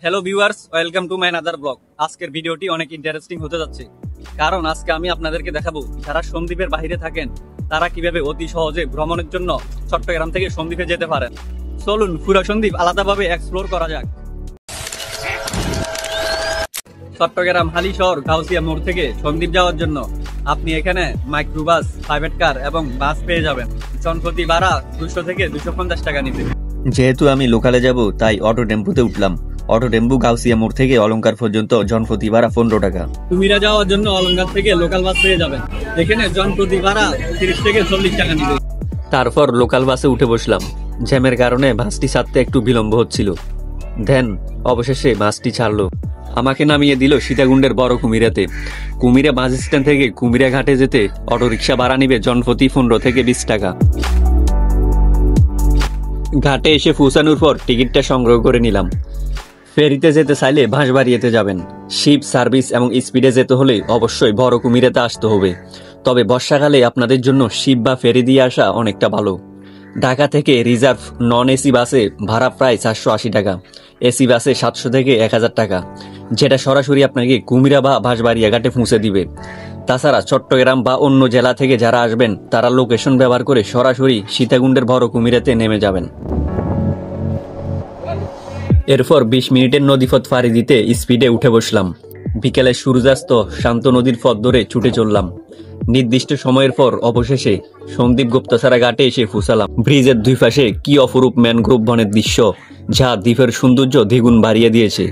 Hello viewers, welcome to my another blog. আজকের ভিডিওটি অনেক ইন্টারেস্টিং হতে যাচ্ছে, কারণ আজকে আমি আপনাদেরকে দেখাবো যারা সন্দ্বীপের বাইরে থাকেন তারা কিভাবে অতি সহজে ভ্রমণের জন্য চট্টগ্রাম থেকে সন্দ্বীপে যেতে পারেন। চলুন পুরো সন্দ্বীপ আলাদাভাবে এক্সপ্লোর করা যাক। চট্টগ্রাম হালিশহর গাউসিয়া মোড় থেকে সন্দ্বীপ যাওয়ার জন্য আপনি এখানে মাইক্রোবাস, প্রাইভেট কার এবং বাস পেয়ে যাবেন। জনপ্রতি ভাড়া 200 থেকে 250 টাকা নিবে। যেহেতু আমি লোকালে যাব তাই অটো টেম্পুতে উঠলাম। অটো টেম্পু গাউসিয়া মোড় থেকে অলংকার পর্যন্ত জনপ্রতি ভাড়া 15 টাকা। কুমিরা যাওয়ার জন্য অলংকার থেকে লোকাল বাস পেয়ে যাবেন, এখানে জনপ্রতি ভাড়া 30 থেকে 40 টাকা নিবে। তারপর লোকাল বাসে উঠে বসলাম। জ্যামের কারণে বাসটি ছাড়তে একটু বিলম্ব হচ্ছিল। দেন অবশেষে বাসটি ছাড়লো। আমাকে নামিয়ে দিল সীতাকুণ্ডের বড় কুমিরাতে। কুমিরা বাস স্ট্যান্ড থেকে কুমিরা ঘাটে যেতে অটোরিকশা ভাড়া নিবে জনপ্রতি 15 থেকে 20 টাকা। ঘাটে এসে পৌঁছানোর পর টিকিটটা সংগ্রহ করে নিলাম। ফেরিতে যেতে চাইলে বাঁশবাড়িয়াতে যাবেন। শিপ সার্ভিস এবং স্পিডে যেতে হলে অবশ্যই বড় কুমিরাতে আসতে হবে। তবে বর্ষাকালে আপনাদের জন্য শিপ বা ফেরি দিয়ে আসা অনেকটা ভালো। ঢাকা থেকে রিজার্ভ নন এসি বাসে ভাড়া প্রায় 480 টাকা, এসি বাসে 700 থেকে 1000 টাকা, যেটা সরাসরি আপনাকে কুমিরা বা বাঁশবাড়িয়া ঘাটে পৌঁছে দিবে। তাছাড়া চট্টগ্রাম বা অন্য জেলা থেকে যারা আসবেন তারা লোকেশন ব্যবহার করে সরাসরি সীতাকুণ্ডের বড় কুমিরাতে নেমে যাবেন। এরপর 20 মিনিটের নদীপথ পাড়ি দিতে স্পিডে উঠে বসলাম। বিকেলে সূর্যাস্ত শান্ত নদীর পথ ধরে ছুটে চললাম। নির্দিষ্ট সময়ের পর অবশেষে সন্দ্বীপ গুপ্তছড়া ঘাটে এসে পৌঁছালাম। ব্রিজের দুই পাশে কি অপরূপ ম্যানগ্রোভ বনের দৃশ্য, যা দ্বীপের সৌন্দর্য দ্বিগুণ বাড়িয়ে দিয়েছে।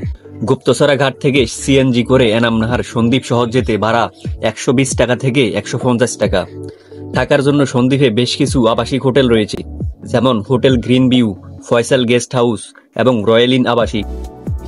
গুপ্তছড়া ঘাট থেকে সিএনজি করে এনামনাহার সন্দ্বীপ শহর যেতে ভাড়া 120 টাকা থেকে 150 টাকা। থাকার জন্য সন্দ্বীপে বেশ কিছু আবাসিক হোটেল রয়েছে, যেমন hotel green view, Faisal guest house এবং রয়্যাল ইন আবাসিক।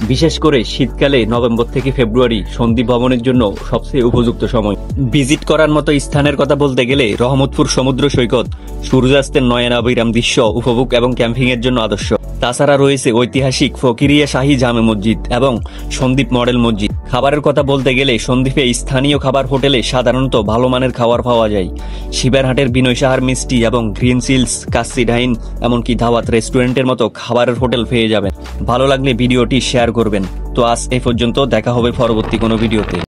বিশেষ করে শীতকালে নভেম্বর থেকে ফেব্রুয়ারি সন্দ্বীপ ভ্রমণের জন্য সবচেয়ে উপযুক্ত সময়। ভিজিট করার মতো স্থানের কথা বলতে গেলে রহমতপুর সমুদ্র সৈকত সূর্যাস্তের নয়নাভিরাম দৃশ্য উপভোগ এবং ক্যাম্পিং এর জন্য আদর্শ। তাছাড়া রয়েছে ঐতিহাসিক ফকিরিয়া শাহী জামে মসজিদ এবং সন্দ্বীপ মডেল মসজিদ। খাবারের কথা বলতে গেলে সন্দ্বীপে স্থানীয় খাবার হোটেলে সাধারণত ভালো মানের খাবার পাওয়া যায়। শিবারহাটের বিনয় সাহার মিষ্টি এবং গ্রিন সিলস, কাচ্চি ডাইন এমনকি ধাওয়াত রেস্টুরেন্টের মতো খাবারের হোটেল পেয়ে যাবেন। ভালো লাগলে ভিডিওটি শেয়ার করবেন। তো আজ এই পর্যন্ত, দেখা হবে পরবর্তী কোনো ভিডিওতে।